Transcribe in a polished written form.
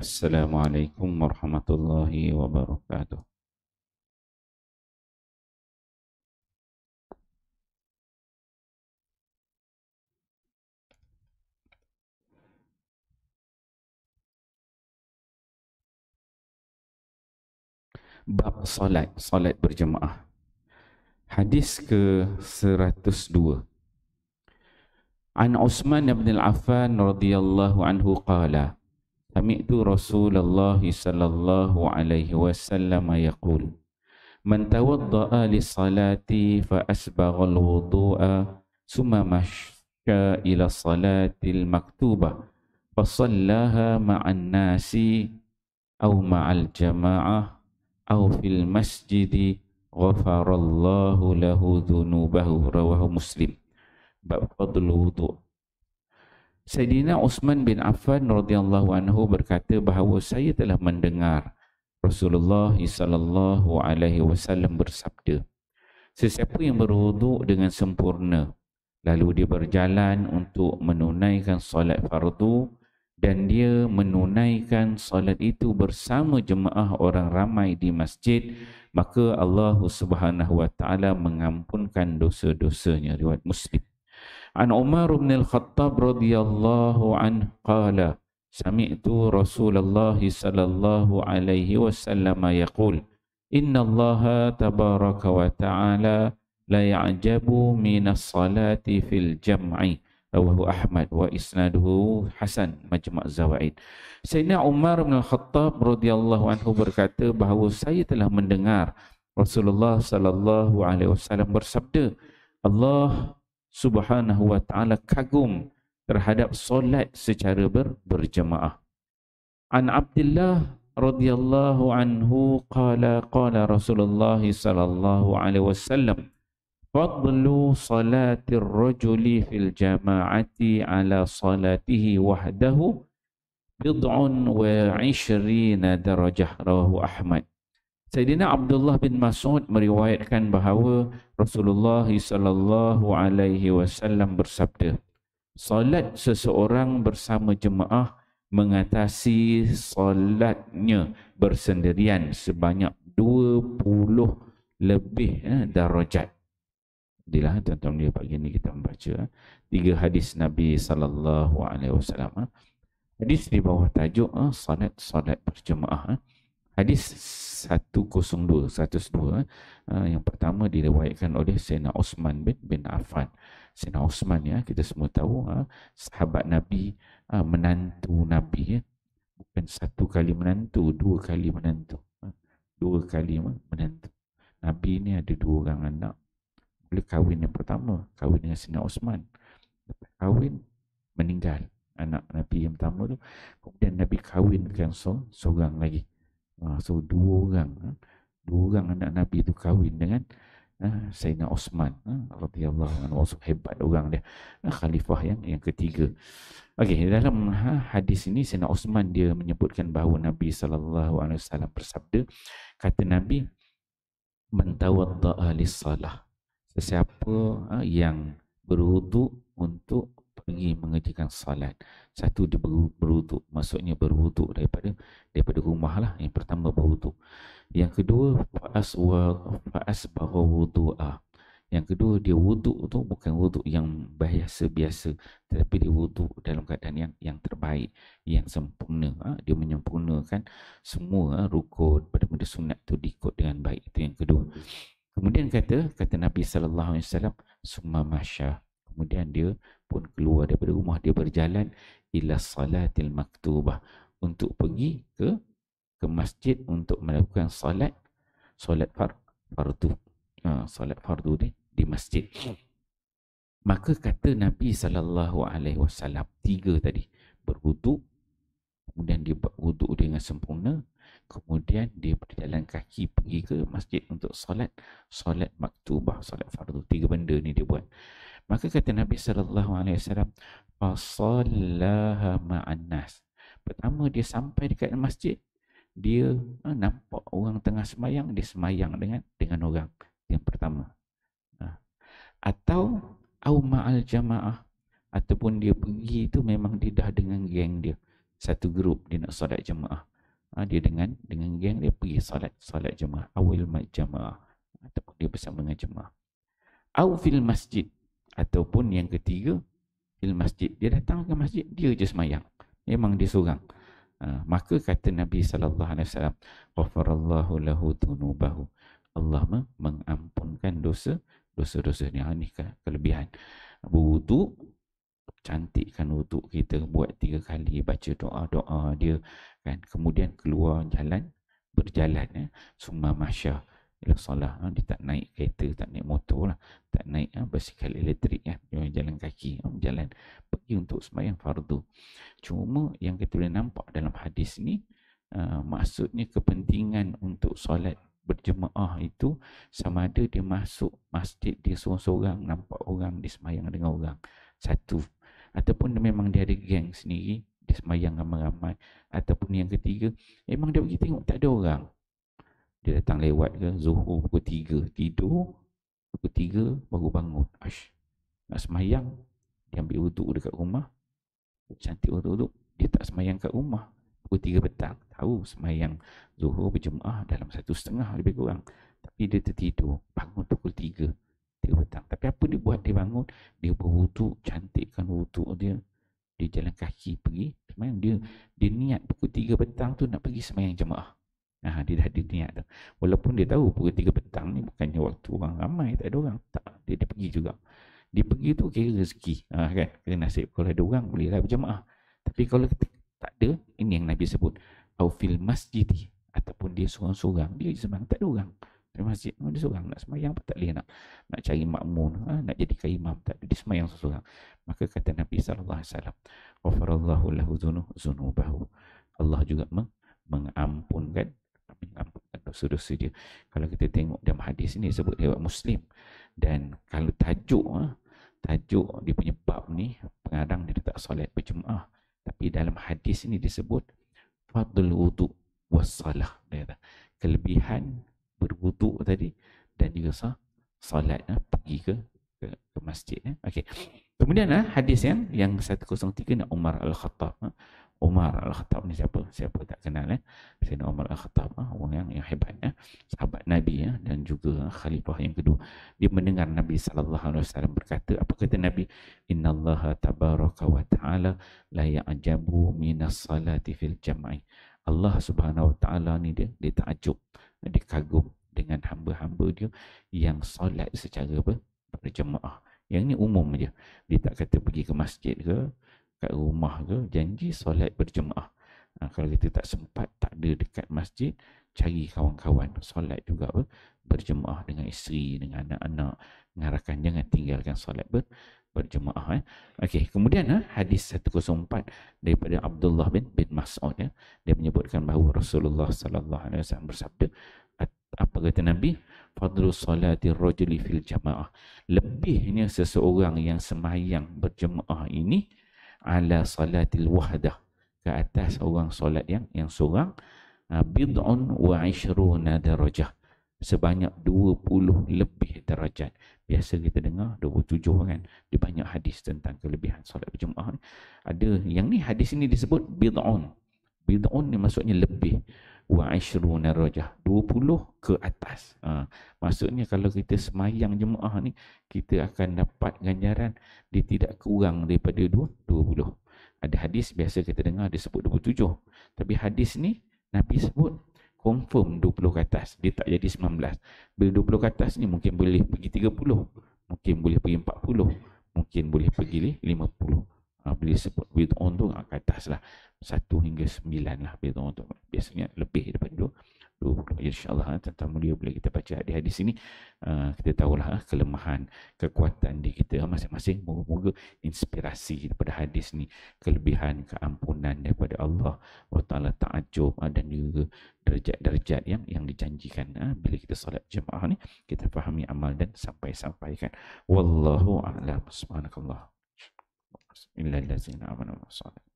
Assalamualaikum warahmatullahi wabarakatuh. Bab salat berjemaah. Hadis ke 102. An Utsman bin Affan radhiyallahu anhu qala, sami'tu Rasulullah sallallahu alaihi wasallam yaqul, man tawadda'a lis-salati fa asbagha al-wudu'a summa mashya ila salatil maktubah fa sallaha ma'an nasi aw ma'al jama'ah aw fil masjidi ghafarallahu lahu dhunubahu, rawahu Muslim. Bab fadlul wudu'. Sayyidina Utsman bin Affan radhiyallahu anhu berkata bahawa saya telah mendengar Rasulullah sallallahu alaihi wasallam bersabda, sesiapa yang berwuduk dengan sempurna lalu dia berjalan untuk menunaikan solat fardu dan dia menunaikan solat itu bersama jemaah orang ramai di masjid, maka Allah Subhanahu wa taala mengampunkan dosa-dosanya. Riwayat Muslim. An Umar bin Al-Khattab radhiyallahu anhu qala, sami'tu Rasulullah sallallahu alaihi wasallam yaqul, inna Allah tabaraka wa ta'ala la ya'jabu minas salati fil jam'i, rawahu Ahmad wa isnaduhu hasan, Majma' Zawaid. Sayyidina Umar bin Al-Khattab radhiyallahu anhu berkata bahawa saya telah mendengar Rasulullah sallallahu alaihi wasallam bersabda, Allah Subhanahu wa taala kagum terhadap solat secara berjemaah. An Abdullah radhiyallahu anhu qala qala Rasulullah sallallahu alaihi wasallam, fadlu salatir rajuli fil jama'ati ala salatihi wahdahu bid'un wa 'ishrina darajah, rawahu Ahmad. Sayyidina Abdullah bin Mas'ud meriwayatkan bahawa Rasulullah sallallahu alaihi wasallam bersabda, salat seseorang bersama jemaah mengatasi salatnya bersendirian sebanyak 20 lebih darajat. Jadilah tuan-tuan dia pagi ni kita membaca 3 hadis Nabi sallallahu alaihi wasallam. Hadis di bawah tajuk salat berjemaah. Hadis 102, yang pertama diriwayatkan oleh Sayyidina Utsman bin Affan. Sayyidina Utsman, ya, kita semua tahu, sahabat Nabi, menantu Nabi, ya. Bukan satu kali menantu, 2 kali menantu. 2 kali menantu. Nabi ni ada 2 orang anak. Boleh kahwin yang pertama, kahwin dengan Sayyidina Utsman. Lepas kahwin, meninggal anak Nabi yang pertama tu. Kemudian Nabi kahwinkan seorang lagi. So 2 orang anak Nabi itu kahwin dengan Sayyidina Utsman radhiyallahu anhu. Hebat orang dia, khalifah yang ketiga. Okey, dalam hadis ini Sayyidina Utsman dia menyebutkan bahawa Nabi sallallahu alaihi wasallam bersabda, kata Nabi, man tawadda'a lis-salah, sesiapa yang berwuduk untuk pergi mengerjakan salat. Satu, dia berwuduk, maksudnya berwuduk daripada rumah lah. Yang pertama berwuduk. Yang kedua, fa'asbagha wudu'a. Yang kedua, dia wuduk tu bukan wuduk yang biasa-biasa, tetapi dia wuduk dalam keadaan yang terbaik, yang sempurna. Dia menyempurnakan semua rukun pada benda sunat tu diikut dengan baik. Itu yang kedua. Kemudian kata Nabi sallallahu alaihi wasallam, summa masya. Kemudian dia pun keluar daripada rumah, dia berjalan ila salatil maktubah, untuk pergi ke masjid untuk melakukan solat fardu. Solat fardu di masjid. Maka kata Nabi sallallahu alaihi wasallam 3 tadi, berwuduk, kemudian dia berwuduk dengan sempurna, kemudian dia berjalan kaki pergi ke masjid untuk solat maktubah, solat fardu. 3 benda ni dia buat. Maka kata Nabi sallallahu alaihi wasallam, fasallaha ma'an nas. Pertama dia sampai dekat masjid, dia nampak orang tengah semayang, dia semayang dengan orang. Yang pertama. Atau au ma'al jamaah, ataupun dia pergi itu memang dia dah dengan geng dia, satu grup dia nak solat jemaah. Dia dengan geng dia pergi solat jemaah, awil jemaah, ataupun dia bersama dengan jemaah. Au fil masjid, ataupun yang ketiga fil masjid, dia datang ke masjid, dia je semayang, memang dia seorang. Maka kata Nabi SAW, ghafarallahu lahu dhunubahu, Allah mengampunkan dosa-dosa ni. Ini kelebihan berwuduk, cantikkan wuduk kita, buat 3 kali, baca doa-doa dia kan, kemudian keluar berjalan summa masya ila solah. Dia tak naik kereta, tak naik motor lah, tak naik basikal elektrik jalan kaki, jalan pergi untuk sembahyang fardu. Cuma yang kita boleh nampak dalam hadis ni, maksudnya kepentingan untuk solat berjemaah itu sama ada dia masuk masjid dia seorang-seorang, nampak orang dia sembahyang dengan orang satu, ataupun memang dia ada geng sendiri, dia sembahyang ramai-ramai, ataupun yang ketiga memang dia pergi tengok tak ada orang, dia datang lewat ke Zuhur pukul 3, tidur pukul 3 baru bangun, nak sembahyang, dia ambil wuduk dekat rumah, cantik wuduk, dia tak sembahyang kat rumah pukul 3 petang, tahu sembahyang Zuhur berjemaah dalam 1.30 lebih kurang, tapi dia tertidur, bangun pukul 3 petang. Tapi apa dia buat? Dia bangun, dia berwuduk, cantikkan wuduk dia, dia jalan kaki pergi sembahyang. Dia niat pukul 3 petang tu nak pergi sembahyang jemaah. Dia dah ada niat tu. Walaupun dia tahu pukul 3 petang ni bukannya waktu orang ramai, tak ada orang, tak, dia pergi juga. Dia pergi tu kira rezeki, kan? Kira nasib. Kalau ada orang bolehlah berjemaah. Tapi kalau tak ada, ini yang Nabi sebut, au fil masjid, ataupun dia seorang-seorang, dia sembahyang tak ada orang di masjid, dia seorang nak sembahyang, tak boleh nak cari makmun, nak jadikan imam, tak ada, dia sembahyang seorang. Maka kata Nabi SAW, ghafarallahu lahu dhunubahu, Allah juga mengampunkan dosa-dosa dia. Kalau kita tengok dalam hadis ini sebut lewat Muslim, dan kalau tajuk dia punya bab ni, pengarang dia tak solat berjemaah, tapi dalam hadis ini disebut fadl wudu wassalah, kelebihan berwuduk tadi dan juga solat, pergi ke masjid. Okey. Kemudian hadis yang 103 Umar Al-Khattab. Umar Al-Khattab ni siapa tak kenal Sayyidina Umar Al-Khattab, orang yang hebat, sahabat Nabi dan juga khalifah yang kedua. Dia mendengar Nabi SAW berkata, apa kata Nabi? Innallaha tabaraka wa ta'ala la ya'jabu minas salati fil jam'i. Allah Subhanahu wa ta'ala ni dia takjub, dia kagum dengan hamba-hamba dia yang solat secara berjemaah. Yang ni umum je, dia tak kata pergi ke masjid ke, kat rumah ke, janji solat berjemaah. Kalau kita tak sempat, tak ada dekat masjid, cari kawan-kawan solat juga berjemaah dengan isteri, dengan anak-anak, dengan rakan, jangan tinggalkan solat berjemaah. Okey, kemudian hadis 104 daripada Abdullah bin Mas'ud, dia menyebutkan bahawa Rasulullah sallallahu alaihi wasallam bersabda, apa kata Nabi? Fadlu salati rajuli fil jamaah, lebihnya seseorang yang sembahyang berjemaah ini, ala salatil wahdah, ke atas orang solat yang seorang, bid'un wa 'ishruna darajah, sebanyak 20 lebih darajat. Biasa kita dengar 27 kan, di banyak hadis tentang kelebihan solat berjemaah. Ada yang ni, hadis ini disebut bid'un ni maksudnya lebih, wa 'ishruna darajah, 20 ke atas. Maksudnya kalau kita semayang jemaah ni, kita akan dapat ganjaran dia tidak kurang daripada 20. Ada hadis biasa kita dengar disebut 27, tapi hadis ni Nabi sebut confirm 20 ke atas, dia tak jadi 19. Bila 20 ke atas ni mungkin boleh pergi 30, mungkin boleh pergi 40, mungkin boleh pergi 50. Boleh sebut bid'un tu ke atas lah, 1 hingga 9 lah bid'un tu, biasanya lebih daripada 20. InsyaAllah tentang mulia bila kita baca hadis ini, kita tahulah kelemahan, kekuatan di kita masing-masing. Moga-moga inspirasi daripada hadis ni, kelebihan, keampunan daripada Allah SWT, ta'ajub dan juga derajat-derajat yang dijanjikan bila kita solat jemaah ni, kita fahami, amal dan sampaikan. Wallahu a'lam. Subhanakallah. Illa allazina amanu wa salih.